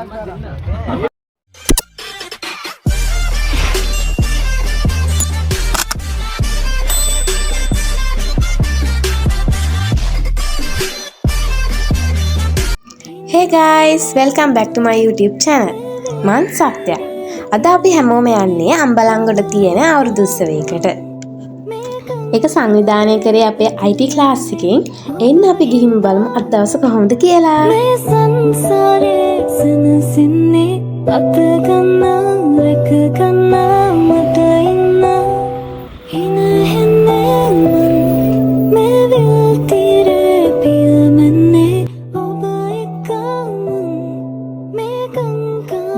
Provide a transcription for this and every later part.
Hey guys, welcome back to my YouTube channel. මං සත්‍ය. අද අපි හැමෝම යන්නේ අම්බලන්ගොඩ තියෙන අවුරුදු උත්සවයකට. ඒක සංවිධානය කරේ අපේ IT ක්ලාස් එකෙන්. එන්න අපි ගිහින් බලමු අද දවස කොහොමද කියලා. මේ සංසාරේ සනසින්නේ අත ගන්න රැක ගන්න මට ඉන්න හින හෙන්නේ මේ විල් තීරේ පියමන්නේ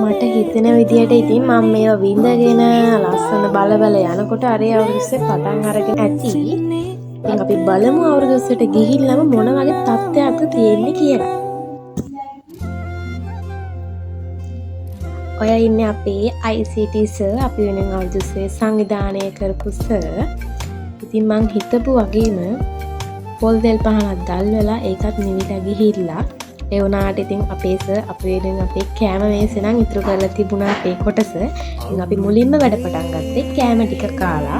මට හිතෙන විදියට ඉතින් මම මේව විඳගෙන ලස්සන බල යනකොට අරේ අවුරුද්දේ පටන් අරගෙන ඇති. ඉතින් අපි බලමු අවුරුද්දට ගිහිල්ලාම මොන වගේ තත්ත්වයක්ද තියෙන්නේ කියලා. ඔය ඉන්නේ අපේ ICT සර් අපි වෙනින් අවුරුද්දේ සංවිධානය කරපු සර්. ඉතින් මං හිතපු වගේම පොල් දෙල් පහනක් දැල්වලා ඒකත් නිවිලා ගිහිල්ලා ඒ වුණාට ඉතින් අපේ සර් අපේ වෙනින් අපේ කෑම මේසෙ නම් ඉතුරු කරලා තිබුණා අපේ කොටස. ඉතින් අපි මුලින්ම වැඩ පටන් ගත්තේ කෑම ටික කාලා.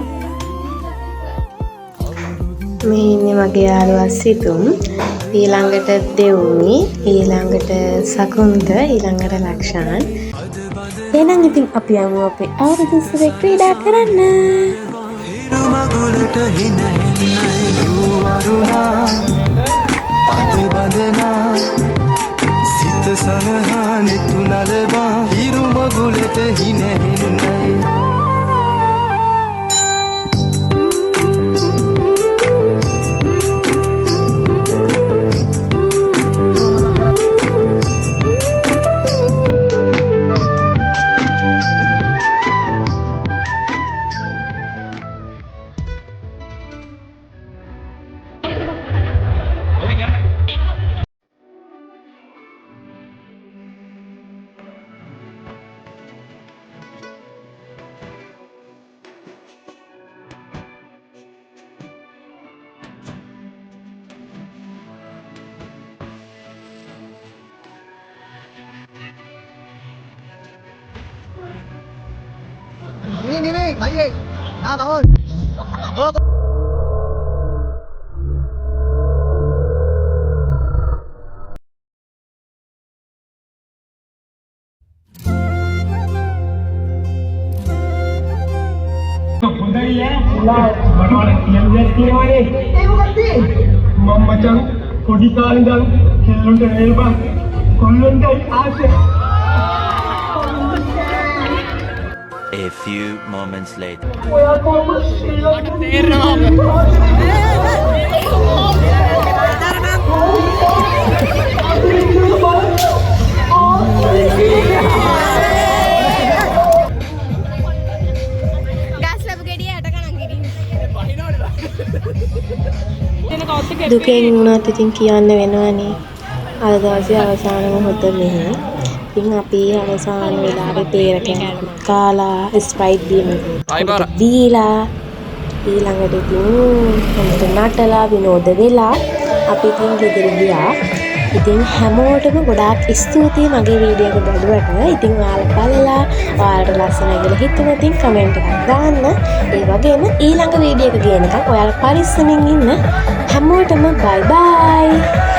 මේ ඉන්නේ මගේ යාළුවා සිතුම්, ඊළඟට දෙවුනි, ඊළඟට සකුන්ද, ඊළඟට ලක්ෂාන්. එහෙනම් ඉතින් අපි යමු අපේ අවුරුදු උත්සවයේ ක්‍රීඩා කරන්න. සනහනෙ තුනලබා හිරු මගුලට හිනෙන්නේ Ini, lagi. Nah, tahun. Hondai ya, mana yang jadi ni? Mam macam kodi kali dan kelon dan elba, kelon dan asyik. A few moments later. දුකෙන් වුණත් ඉතින් කියන්න වෙනවනේ. අද දවසේ අවසාන මොහොත මෙහෙ. ඉතින් අපි අවසාන වෙලාවේ පේරකෙන් කාලා ස්ප්‍රයිට් දීලා ඊළඟට ඉතින් නටලා විනෝද වෙලා අපි ඉතින් ගෙදර ගියා. ඉතින් හැමෝටම ගොඩාක් ස්තුතියි මගේ වීඩියෝ එක බලුවට. ඉතින් ඔයාලා බලලා ඔයාලට ලස්සනයි කියලා හිතුණා ඉතින් කමෙන්ට් එකක් දාන්න. ඒ වගේම ඊළඟ වීඩියෝ එක ගේනකම් ඔයාලා පරිස්සමින් ඉන්න. හැමෝටම බයි බයි.